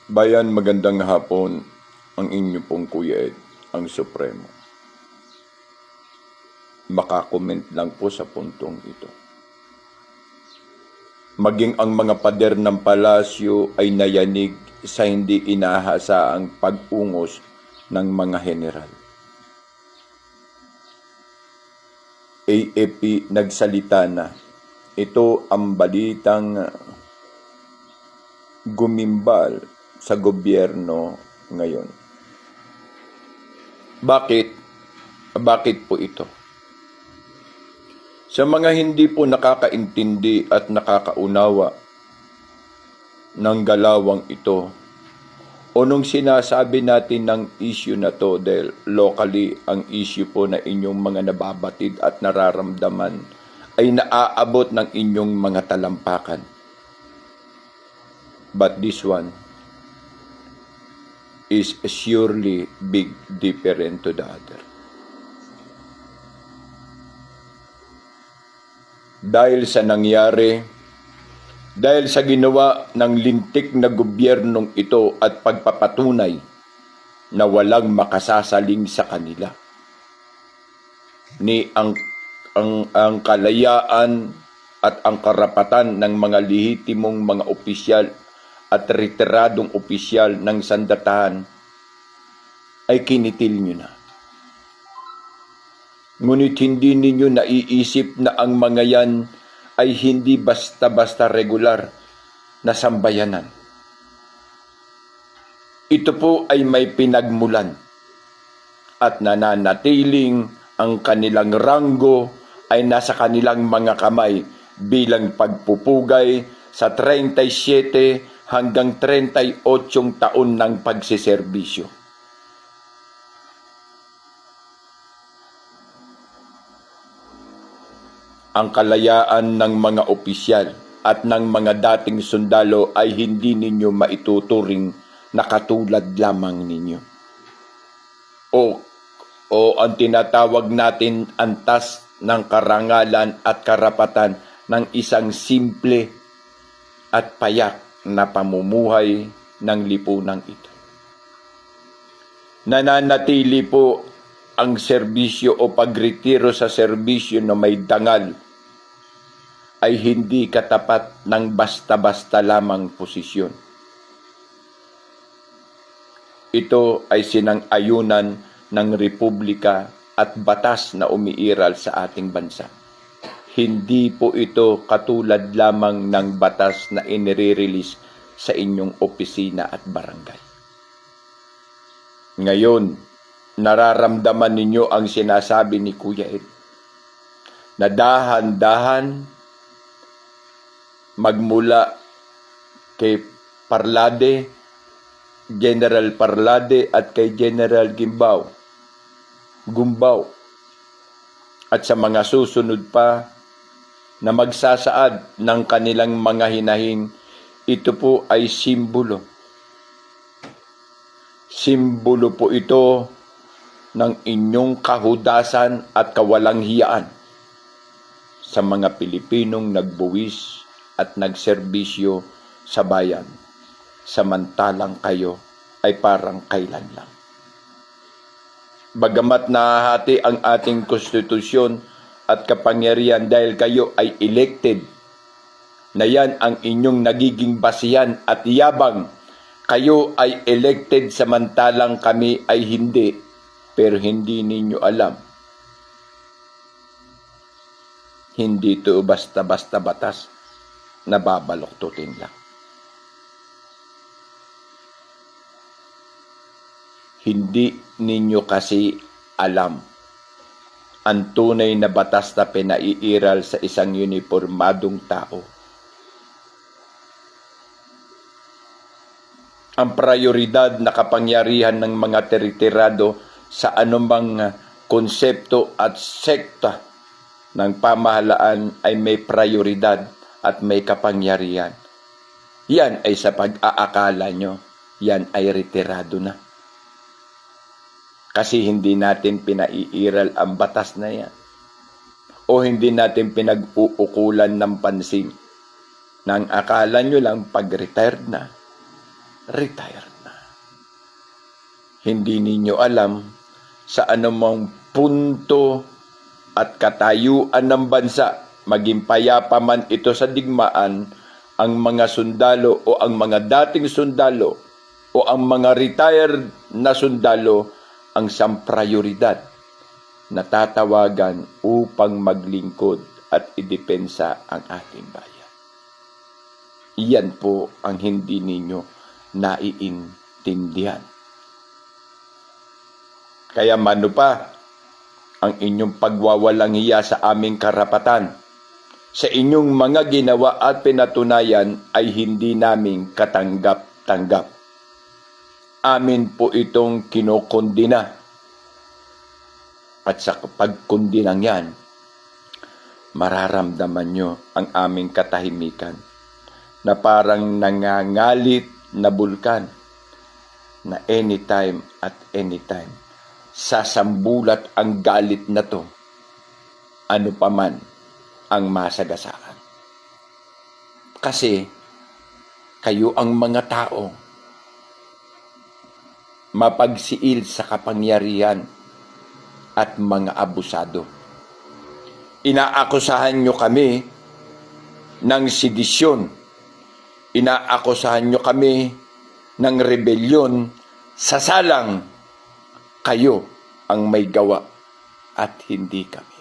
Bayan, magandang hapon. Ang inyo pong Kuya Ed, ang Supremo. Makakomment lang po sa puntong ito. Maging ang mga pader ng palasyo ay nayanig sa hindi inahasaang pag-ungos ng mga general. AFP nagsalita na. Ito ang balitang gumimbal sa gobyerno ngayon. Bakit po ito? Sa mga hindi po nakakaintindi at nakakaunawa ng galawang ito, o nung sinasabi natin ng issue na to, dahil locally ang issue po na inyong mga nababatid at nararamdaman ay naaabot ng inyong mga talampakan. But this one is surely big different to the other. Dahil sa nangyari, dahil sa ginawa ng lintik na gobyernong ito at pagpapatunay na walang makasasaling sa kanila, ni ang kalayaan at ang karapatan ng mga lehitimong mga opisyal at retiradong opisyal ng sandatahan ay kinitil nyo na. Ngunit hindi ninyo naiisip na ang mga yan ay hindi basta-basta regular na sambayanan. Ito po ay may pinagmulan at nananatiling ang kanilang ranggo ay nasa kanilang mga kamay bilang pagpupugay sa 37 hanggang 38 taon ng pagsiserbisyo. Ang kalayaan ng mga opisyal at ng mga dating sundalo ay hindi ninyo maituturing na katulad lamang ninyo. O ang tinatawag natin antas ng karangalan at karapatan ng isang simple at payak na pamumuhay ng lipunang ito. Nananatili po ang serbisyo o pagretiro sa serbisyo na may dangal ay hindi katapat ng basta-basta lamang posisyon. Ito ay sinang-ayunan ng republika at batas na umiiral sa ating bansa. Hindi po ito katulad lamang ng batas na inire-release sa inyong opisina at barangay. Ngayon, nararamdaman ninyo ang sinasabi ni Kuya Ed na dahan-dahan magmula kay Parlade, General Parlade at kay General Gumbaw at sa mga susunod pa na magsasaad ng kanilang mga hinahin, ito po ay simbolo. Simbolo po ito ng inyong kahudasan at kawalang hiyaan sa mga Pilipinong nagbuwis at nagserbisyo sa bayan, samantalang kayo ay parang kailan lang. Bagamat nahahati ang ating konstitusyon at kapangyarihan dahil kayo ay elected, na yan ang inyong nagiging basihan at yabang. Kayo ay elected samantalang kami ay hindi, pero hindi ninyo alam. Hindi ito basta-basta batas na babaloktutin lang. Hindi ninyo kasi alam ang tunay na batas na pinaiiral sa isang unipormadong tao. Ang prioridad na kapangyarihan ng mga teritorado sa anumang konsepto at sekta ng pamahalaan ay may prioridad at may kapangyarihan. Yan ay sa pag-aakala nyo, yan ay retirado na. Kasi hindi natin pinaiiral ang batas na yan. O hindi natin pinag-uukulan ng pansin. Nang akala nyo lang pag-retired na, retired na. Hindi ninyo alam sa anumang punto at katayuan ng bansa, maging payapa man ito sa digmaan, ang mga sundalo o ang mga dating sundalo o ang mga retired na sundalo ang siyang prioridad na tatawagan upang maglingkod at idepensa ang ating bayan. Iyan po ang hindi ninyo naiintindihan. Kaya mano pa ang inyong pagwawalang hiya sa aming karapatan, sa inyong mga ginawa at pinatunayan ay hindi namin katanggap-tanggap. Amin po itong kinokondina. At sa pagkondinang yan, mararamdaman nyo ang aming katahimikan na parang nangangalit na bulkan na anytime at anytime sasambulat ang galit na to, ano paman ang masagasaan. Kasi kayo ang mga tao mapagsiil sa kapangyarihan at mga abusado. Inaakusahan nyo kami ng sedisyon. Inaakusahan nyo kami ng rebelyon, sasalang kayo ang may gawa at hindi kami.